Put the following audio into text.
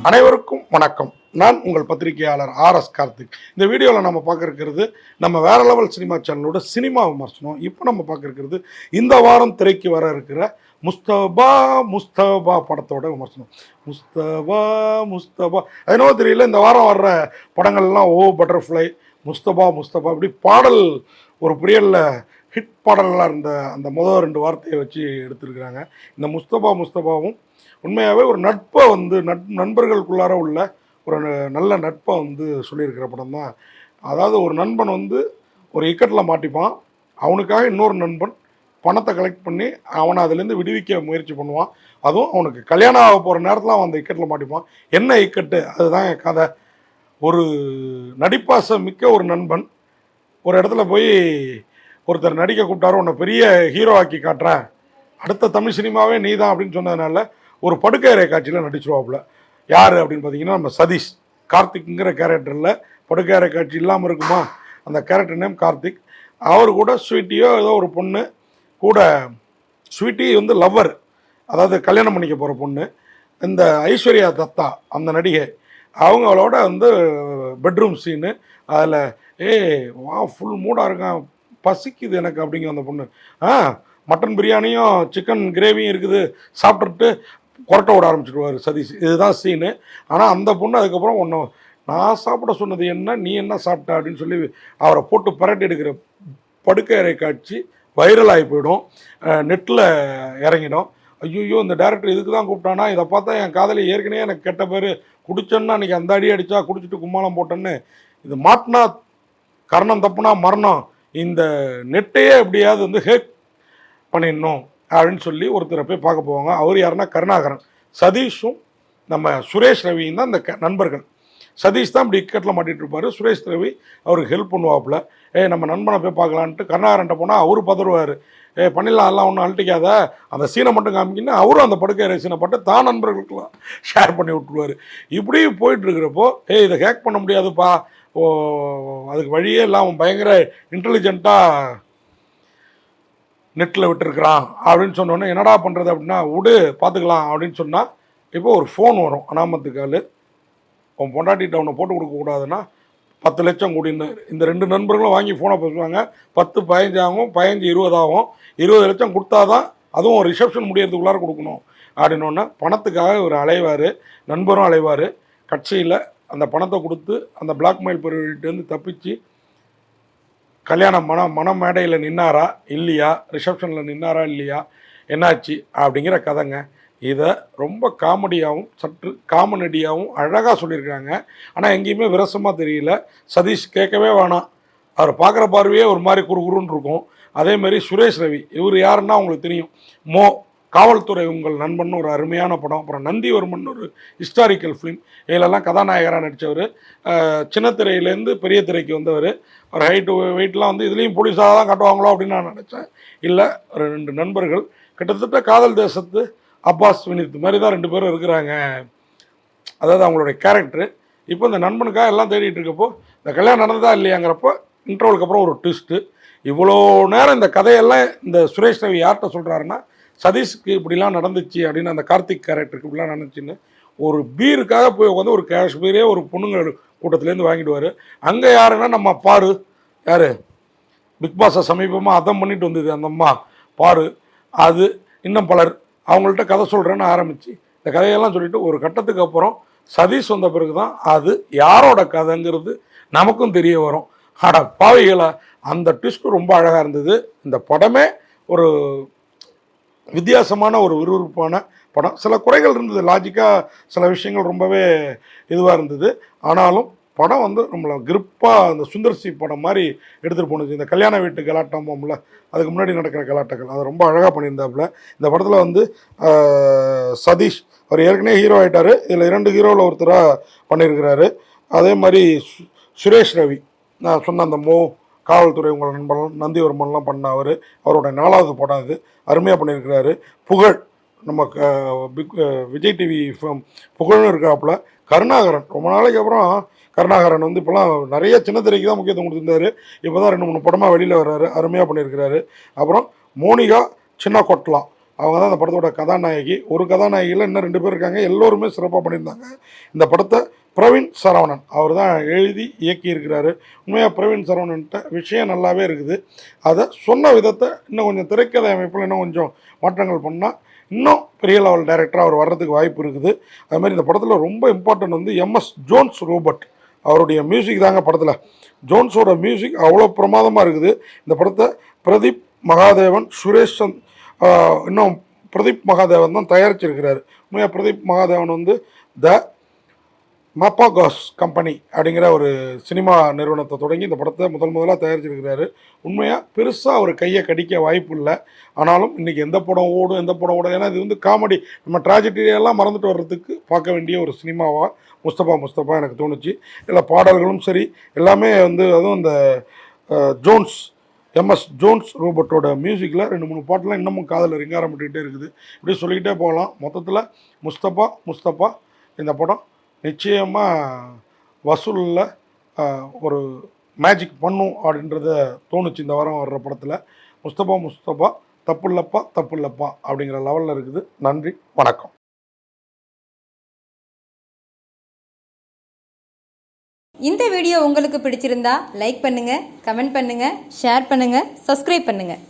அனைவருக்கும் வணக்கம். நான் உங்கள் பத்திரிகையாளர் RS கார்த்திக். இந்த வீடியோவில் நம்ம பார்க்க இருக்கிறது நம்ம வேற லெவல் சினிமா சேனலோட சினிமா விமர்சனம். இப்போ நம்ம பார்க்க இருக்கிறது இந்த வாரம் திரைக்கு வர இருக்கிற முஸ்தபா முஸ்தபா படத்தோட விமர்சனம். முஸ்தபா முஸ்தபா அதனோ தெரியல, இந்த வாரம் வர்ற படங்கள்லாம் பட்டர்ஃப்ளை முஸ்தபா முஸ்தபா இப்படி பாடல் ஒரு புரியலில் ஹிட் பாடல்களாக இருந்த அந்த முதல் 2 வார்த்தையை வச்சு எடுத்துருக்குறாங்க. இந்த முஸ்தபா முஸ்தபாவும் உண்மையாகவே ஒரு நட்பை நண்பர்களுக்குள்ளார உள்ள ஒரு நல்ல நட்பை சொல்லியிருக்கிற படம் தான். அதாவது ஒரு நண்பன் ஒரு இக்கட்டில் மாட்டிப்பான், அவனுக்காக இன்னொரு நண்பன் பணத்தை கலெக்ட் பண்ணி அவனை அதுலேருந்து விடுவிக்க முயற்சி பண்ணுவான். அதுவும் அவனுக்கு கல்யாணம் ஆக போகிற நேரத்தில் அவன் அந்த இக்கட்டில் மாட்டிப்பான். என்ன இக்கட்டு, அதுதான் என் கதை. ஒரு நடிப்பாசம் மிக்க ஒரு நண்பன் ஒரு இடத்துல போய் ஒருத்தர் நடிக்க கூப்பிட்டாரு, உன்னை பெரிய ஹீரோ ஆக்கி காட்டுறேன், அடுத்த தமிழ் சினிமாவே நீ தான் அப்படின்னு சொன்னதுனால ஒரு படுக்கையறை காட்சியில் நடிச்சிருவாப்புல. யார் அப்படின்னு பார்த்தீங்கன்னா நம்ம சதீஷ். கார்த்திக்ங்கிற கேரக்டரில் படுக்கையறை காட்சி இல்லாமல் இருக்குமா, அந்த கேரக்டர் நேம் கார்த்திக். அவர் கூட ஸ்வீட்டியோ ஏதோ ஒரு பொண்ணு கூட, ஸ்வீட்டி லவ்வர், அதாவது கல்யாணம் பண்ணிக்க போகிற பொண்ணு. இந்த ஐஸ்வர்யா தத்தா அந்த நடிகை, அவங்களோட பெட்ரூம் சீனு. அதில் வா ஃபுல் மூடாக இருக்கான், பசிக்குது எனக்கு அப்படிங்கிற அந்த பொண்ணு. மட்டன் பிரியாணியும் சிக்கன் கிரேவியும் இருக்குது, சாப்பிட்டுட்டு கொரட்டை விட ஆரம்பிச்சுடுவார் சதீஷ். இதுதான் சீனு. ஆனால் அந்த பொண்ணு அதுக்கப்புறம் நான் சாப்பிட சொன்னது என்ன, நீ என்ன சாப்பிட்ட அப்படின்னு சொல்லி அவரை போட்டு பரட்டி எடுக்கிற படுக்கையறை காட்சி வைரல் ஆகி போயிடும், நெட்டில் இறங்கிடும். ஐயோ இந்த டேரக்டர் இதுக்கு தான் கூப்பிட்டானா, இதை பார்த்தா என் காதலி ஏற்கனவே எனக்கு கெட்ட பேர், குடிச்சேன்னா அன்றைக்கி அந்த அடி அடித்தா, குடிச்சிட்டு கும்மாளம் போட்டேன்னு, இது மாட்டினா கரணம் தப்புனா மரணம், இந்த நெட்டையே எப்படியாவது ஹேக் பண்ணிடணும் அப்படின்னு சொல்லி ஒருத்தரை போய் பார்க்க போவாங்க. அவர் யாருன்னா கருணாகரன். சதீஷும் நம்ம சுரேஷ் ரவியும் தான் இந்த நண்பர்கள். சதீஷ் தான் இப்படி இக்கட்டில் மாட்டிகிட்டு இருப்பார், சுரேஷ் ரவி அவருக்கு ஹெல்ப் பண்ணுவாப்புல. நம்ம நண்பனை போய் பார்க்கலான்ட்டு கருணாகரன்ட்ட போனால் அவரு பதறுவார், பண்ணிடலாம் எல்லாம் ஒன்றும் அழட்டிக்காத, அந்த சீனை மட்டும் காமிக்கின்னு அவரும் அந்த படுக்கை சீனை பட்டு தான் நண்பர்களுக்கெல்லாம் ஷேர் பண்ணி விட்டுருவார். இப்படி போயிட்டுருக்கிறப்போ இதை ஹேக் பண்ண முடியாதுப்பா, அதுக்கு வழியே இல்லாமல் பயங்கர இன்டெலிஜென்ட்டாக நெட்டில் விட்டுருக்குறான் அப்படின்னு சொன்னோன்னே என்னடா பண்ணுறது அப்படின்னா, விடு பார்த்துக்கலாம் அப்படின்னு சொன்னால், இப்போ ஒரு ஃபோன் வரும் அனாமத்துக்கால், அவன் பொண்டாட்டிகிட்ட அவனை போட்டு கொடுக்கக்கூடாதுன்னா 10 லட்சம் கூடின்னு இந்த 2 நண்பர்களும் வாங்கி ஃபோனை பேசுவாங்க. 10 15 ஆகும், 15 20 ஆகும். 20 லட்சம் கொடுத்தா தான் அதுவும் ஒரு ரிசப்ஷன் முடியறதுக்குள்ளார கொடுக்கணும் அப்படின்னோடனே பணத்துக்காக ஒரு அலைவார், நண்பரும் அலைவார். கட்சியில் அந்த பணத்தை கொடுத்து அந்த பிளாக்மெயில் பீரியட்லேருந்து தப்பிச்சு கல்யாணம் மன மேடையில் நின்னாரா இல்லையா, ரிசப்ஷனில் நின்னாரா இல்லையா, என்னாச்சு அப்படிங்கிற கதைங்க. இதை ரொம்ப காமெடியாகவும் சற்று காமெடியாகவும் அழகாக சொல்லியிருக்காங்க. ஆனால் எங்கேயுமே விரசமாக தெரியல. சதீஷ் கேட்கவே வேணாம், அவர் பார்க்குற பார்வையே ஒரு மாதிரி குறுகுறுன்னு இருக்கும். அதேமாரி சுரேஷ் ரவி, இவர் யாருன்னா உங்களுக்கு தெரியும், காவல்துறை உங்கள் நண்பன் ஒரு அருமையான படம். அப்புறம் நந்திவர்மன் ஒரு ஹிஸ்டாரிக்கல் ஃபிலிம், இதிலெல்லாம் கதாநாயகராக நடித்தவர். சின்ன திரையிலேருந்து பெரிய திரைக்கு வந்தவர். ஒரு ஹைட்டு வெயிட்லாம் இதுலேயும் போலீஸாக தான் காட்டுவாங்களோ அப்படின்னு நான் நினச்சேன். இல்லை, 2 நண்பர்கள் கிட்டத்தட்ட காதல் தேசத்து அப்பாஸ் வினித் மாதிரி தான் 2 பேரும் இருக்கிறாங்க. அதாவது அவங்களுடைய கேரக்டரு. இப்போ இந்த நண்பனுக்காக எல்லாம் தேடிட்டு இருக்கப்போ இந்த கல்யாணம் நடந்ததா இல்லையாங்கிறப்போ இன்டர்வலுக்கு அப்புறம் ஒரு ட்விஸ்ட்டு. இவ்வளோ நேரம் இந்த கதையெல்லாம் இந்த சுரேஷ் ரவி யார்கிட்ட சொல்கிறாருன்னா, சதீஷ்க்கு இப்படிலாம் நடந்துச்சு அப்படின்னு, அந்த கார்த்திக் கேரக்டருக்கு இப்படிலாம் நடந்துச்சுன்னு ஒரு பீருக்காக போய் உட்காந்து ஒரு காஷ்மீரே ஒரு பொண்ணுங்க கூட்டத்துலேருந்து வாங்கிடுவார். அங்கே யாருன்னா நம்ம பாரு, யார் பிக் பாஸை சமீபமாக அதம் பண்ணிட்டு வந்தது அந்த அம்மா பாரு, அது இன்னும் பலர் அவங்கள்ட்ட கதை சொல்கிறேன்னு ஆரம்பித்து இந்த கதையெல்லாம் சொல்லிவிட்டு ஒரு கட்டத்துக்கு அப்புறம் சதீஷ் வந்த பிறகு தான் அது யாரோட கதைங்கிறது நமக்கும் தெரிய வரும். பாவிகளை அந்த ட்விஸ்ட்டு ரொம்ப அழகாக இருந்தது. இந்த படமே ஒரு வித்தியாசமான ஒரு விறுவிறுப்பான படம். சில குறைகள் இருந்தது, லாஜிக்காக சில விஷயங்கள் ரொம்பவே இதுவாக இருந்தது. ஆனாலும் படம் நம்மளை கிரிப்பாக அந்த சுந்தர்சி படம் மாதிரி எடுத்துகிட்டு போணுச்சு. இந்த கல்யாண வீட்டு கலாட்டம்ல அதுக்கு முன்னாடி நடக்கிற கலாட்டங்கள் அதை ரொம்ப அழகாக பண்ணியிருந்தாப்புல. இந்த படத்தில் சதீஷ் அவர் ஏற்கனவே ஹீரோ ஆகிட்டார், இதில் 2 ஹீரோவில் ஒருத்தராக பண்ணியிருக்கிறாரு. அதே மாதிரி சுரேஷ் ரவி, நான் சொன்ன அந்த காவல்துறை உங்கள் நண்பர்கள் நந்திவர்மன்லாம் பண்ண அவரோட 4வது படம் இது, அருமையாக பண்ணியிருக்கிறாரு. புகழ், நம்ம விஜய் டிவி புகழ்னு இருக்காப்புல. கருணாகரன், ரொம்ப நாளைக்கு அப்புறம் கருணாகரன் இப்போலாம் நிறைய சின்ன திரைக்கு தான் முக்கியத்துவம் கொடுத்துருந்தாரு. இப்போ தான் 2 3 படமாக வெளியில் வர்றாரு, அருமையாக பண்ணியிருக்கிறாரு. அப்புறம் மோனிகா சின்ன கொட்டலாம், அவங்க தான் அந்த படத்தோட கதாநாயகி. ஒரு கதாநாயகியில் இன்னும் 2 பேர் இருக்காங்க. எல்லோருமே சிறப்பாக பண்ணியிருந்தாங்க. இந்த படத்தை பிரவீன் சரவணன் அவர் தான் எழுதி இயக்கியிருக்கிறாரு. உண்மையாக பிரவீன் சரவணன்ட்ட விஷயம் நல்லாவே இருக்குது. அதை சொன்ன விதத்தை இன்னும் கொஞ்சம் திரைக்கதை அமைப்பில் இன்னும் கொஞ்சம் மாற்றங்கள் பண்ணால் இன்னும் பெரிய லெவல் டைரக்டராக அவர் வர்றதுக்கு வாய்ப்பு இருக்குது. அதுமாதிரி இந்த படத்தில் ரொம்ப இம்பார்ட்டன்ட் வந்து எம்எஸ் ஜோன்ஸ் ரோபர்ட் அவருடைய மியூசிக் தாங்க படத்தில். ஜோன்ஸோட மியூசிக் அவ்வளோ பிரமாதமாக இருக்குது. இந்த படத்தை பிரதீப் மகாதேவன், சுரேஷ் இன்னும் பிரதீப் மகாதேவன் தான் தயாரிச்சிருக்கிறாரு. உண்மையாக பிரதீப் மகாதேவன் வந்து த மப்பாகாஸ் கம்பெனி அப்படிங்கிற ஒரு சினிமா நிறுவனத்தை தொடங்கி இந்த படத்தை முதலாக தயாரிச்சிருக்கிறாரு. உண்மையாக பெருசாக அவர் கையை கடிக்க வாய்ப்பு இல்லை. ஆனாலும் இன்றைக்கி எந்த படம் ஓடும் எந்த படம் ஓடும், ஏன்னா இது வந்து காமெடி, நம்ம ட்ராஜடியெல்லாம் மறந்துட்டு வர்றதுக்கு பார்க்க வேண்டிய ஒரு சினிமாவாக முஸ்தபா எனக்கு தோணுச்சு. இதில் பாடல்களும் சரி எல்லாமே வந்து அதுவும் இந்த ஜோன்ஸ் எம்எஸ் ஜோன்ஸ் ரோபோட்டோட மியூசிக்கில் 2-3 பாட்டெலாம் இன்னமும் காதில் ரிங்காரம் விட்டுக்கிட்டே இருக்குது. இப்படி சொல்லிக்கிட்டே போகலாம். மொத்தத்தில் முஸ்தபா இந்த படம் நிச்சயமாக வசூலில் ஒரு மேஜிக் பண்ணும் அப்படின்றத தோணுச்சு இந்த வாரம் வர்ற படத்தில். முஸ்தபா தப்புல்லப்பா அப்படிங்கிற லெவலில் இருக்குது. நன்றி, வணக்கம். இந்த வீடியோ உங்களுக்கு பிடிச்சிருந்தா லைக் பண்ணுங்கள், கமெண்ட் பண்ணுங்கள், ஷேர் பண்ணுங்கள், சப்ஸ்கிரைப் பண்ணுங்கள்.